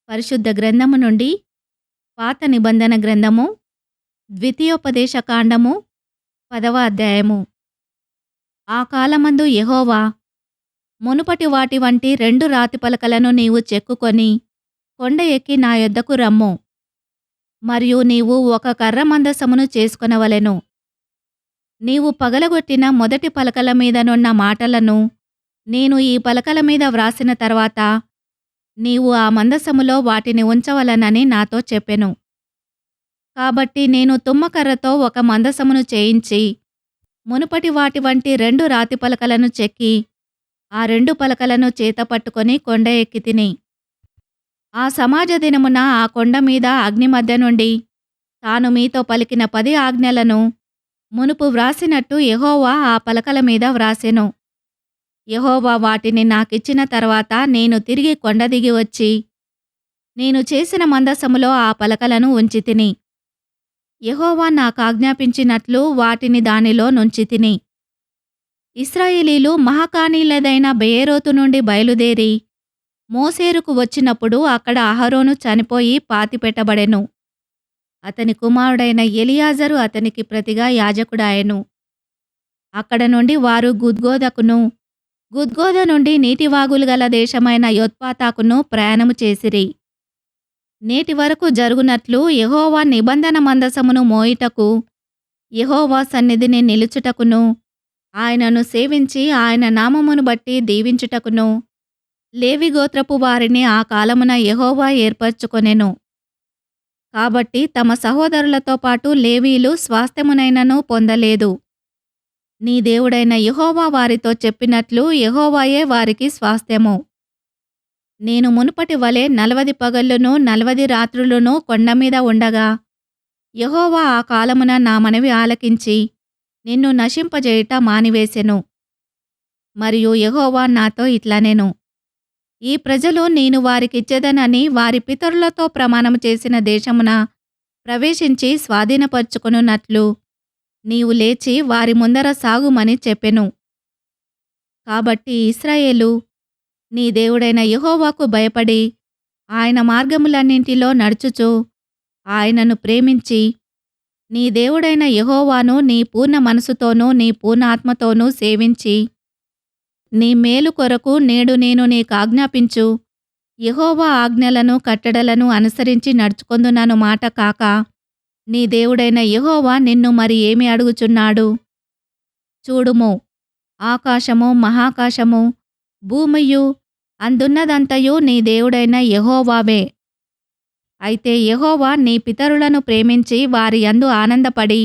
పరిశుద్ధ గ్రంథము నుండి పాత నిబంధన గ్రంథము ద్వితీయోపదేశ కాండము 10వ అధ్యాయము. ఆ కాలమందు యెహోవా, మునుపటి వాటి వంటి 2 రాతి పలకలను నీవు చెక్కుకొని కొండ ఎక్కి నా యొద్దకు రమ్ము. మరియు నీవు ఒక కర్ర మందసమును చేసుకొనవలెను. నీవు పగలగొట్టిన మొదటి పలకల మీదనున్న మాటలను నేను ఈ పలకల మీద వ్రాసిన తర్వాత నీవు ఆ మందసములో వాటిని ఉంచవలనని నాతో చెప్పెను. కాబట్టి నేను తుమ్మకర్రతో ఒక మందసమును చేయించి మునుపటి వాటి వంటి 2 రాతి పలకలను చెక్కి ఆ 2 పలకలను చేతపట్టుకొని కొండ ఎక్కితిని. ఆ సమాజ దినమున ఆ కొండ మీద అగ్ని మధ్య నుండి తాను మీతో పలికిన 10 ఆజ్ఞలను మునుపు వ్రాసినట్టు యెహోవా ఆ పలకల మీద వ్రాసెను. యెహోవా వాటిని నాకిచ్చిన తర్వాత నేను తిరిగి కొండ దిగి వచ్చి నేను చేసిన మందసములో ఆ పలకలను ఉంచితిని. యెహోవా నాకాజ్ఞాపించినట్లు వాటిని దానిలో నుంచితిని. ఇశ్రాయేలీలు మహకానీయులదైన బెయేరోతు నుండి బయలుదేరి మోసేరుకు వచ్చినప్పుడు అక్కడ అహరోను చనిపోయి పాతిపెట్టబడెను. అతని కుమారుడైన ఎలియాజరు అతనికి ప్రతిగా యాజకుడాయెను. అక్కడ నుండి వారు గుద్గోదకును, గుద్గోద నుండి నీటివాగులు గల దేశమైన యొత్పాతాకును ప్రయాణము చేసిరి. నేటి వరకు జరుగునట్లు యెహోవా నిబంధన మందసమును మోయుటకు, యెహోవా సన్నిధిని నిలుచుటకును, ఆయనను సేవించి ఆయన నామమును బట్టి దీవించుటకును లేవి గోత్రపు వారిని ఆ కాలమున యెహోవా ఏర్పరచుకొనెను. కాబట్టి తమ సహోదరులతో పాటు లేవీలు స్వాస్థ్యమునైనను పొందలేదు. నీ దేవుడైన యెహోవా వారితో చెప్పినట్లు యెహోవాయే వారికి స్వాస్థ్యము. నేను మునుపటి వలె 40 పగళ్లును 40 రాత్రులును కొండమీద ఉండగా యెహోవా ఆ కాలమున నా మనవి ఆలకించి నిన్ను నశింపజేయుట మానివేసెను. మరియు యెహోవా నాతో ఇట్లనెను, ఈ ప్రజలు నేను వారికిచ్చెదనని వారి పితరులతో ప్రమాణము చేసిన దేశమున ప్రవేశించి స్వాధీనపరచుకొనున్నట్లు నీవు లేచి వారి ముందర సాగుమని చెప్పెను. కాబట్టి ఇశ్రాయేలు నీ దేవుడైన యెహోవాకు భయపడి ఆయన మార్గములన్నింటిలో నడుచుచు ఆయనను ప్రేమించి నీ దేవుడైన యెహోవాను నీ పూర్ణ మనసుతోనూ నీ పూర్ణ ఆత్మతోనూ సేవించి నీ మేలు కొరకు నేడు నేను నీకాజ్ఞాపించు యెహోవా ఆజ్ఞలను కట్టడలను అనుసరించి నడుచుకొందునను మాట కాక నీ దేవుడైన యెహోవా నిన్ను మరి ఏమి అడుగుచున్నాడు? చూడుము, ఆకాశము మహాకాశము భూమియు అందున్నదంతయు నీ దేవుడైన యెహోవావే. అయితే యెహోవా నీ పితరులను ప్రేమించి వారి యందు ఆనందపడి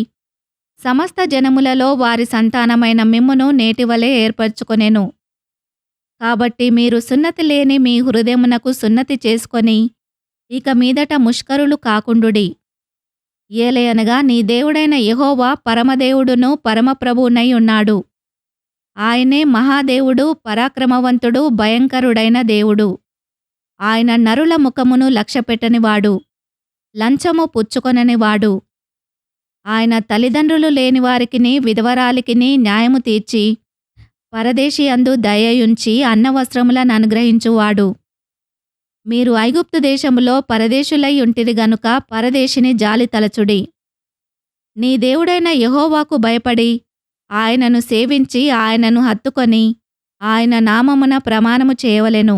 సమస్త జనములలో వారి సంతానమైన మిమ్మును నేటివలే ఏర్పరచుకొనెను. కాబట్టి మీరు సున్నతి లేని మీ హృదయమునకు సున్నతి చేసుకొని ఇక మీదట ముష్కరులు కాకుండుడి. ఏలయనగా నీ దేవుడైన యెహోవా పరమదేవుడును పరమప్రభువునై ఉన్నాడు. ఆయనే మహాదేవుడు, పరాక్రమవంతుడు, భయంకరుడైన దేవుడు. ఆయన నరుల ముఖమును లక్ష్యపెట్టనివాడు, లంచము పుచ్చుకొననివాడు. ఆయన తల్లిదండ్రులు లేని వారికిని విధవరాలికిని న్యాయము తీర్చి పరదేశి యందు దయయుంచి అన్నవస్త్రములను అనుగ్రహించువాడు. మీరు ఐగుప్తు దేశములో పరదేశులై ఉంటిరి గనుక పరదేశిని జాలి తలచుడి. నీ దేవుడైన యెహోవాకు భయపడి ఆయనను సేవించి ఆయనను హత్తుకొని ఆయన నామమున ప్రమాణము చేయవలెను.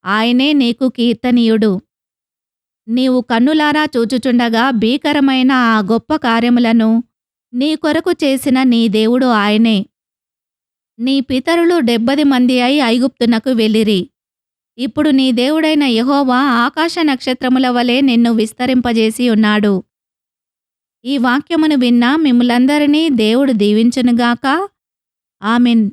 ఆయనే నీకు కీర్తనీయుడు. నీవు కన్నులారా చూచుచుండగా భీకరమైన ఆ గొప్ప కార్యములను నీ కొరకు చేసిన నీ దేవుడు ఆయనే. నీ పితరులు 70 మంది అయి ఐగుప్తునకు వెళ్ళిరి. ఇప్పుడు నీ దేవుడైన యెహోవా ఆకాశ నక్షత్రముల వలె నిన్ను విస్తరింపజేసి ఉన్నాడు. ఈ వాక్యమును విన్న మిమ్ములందరినీ దేవుడు దీవించునుగాక. ఆమేన్.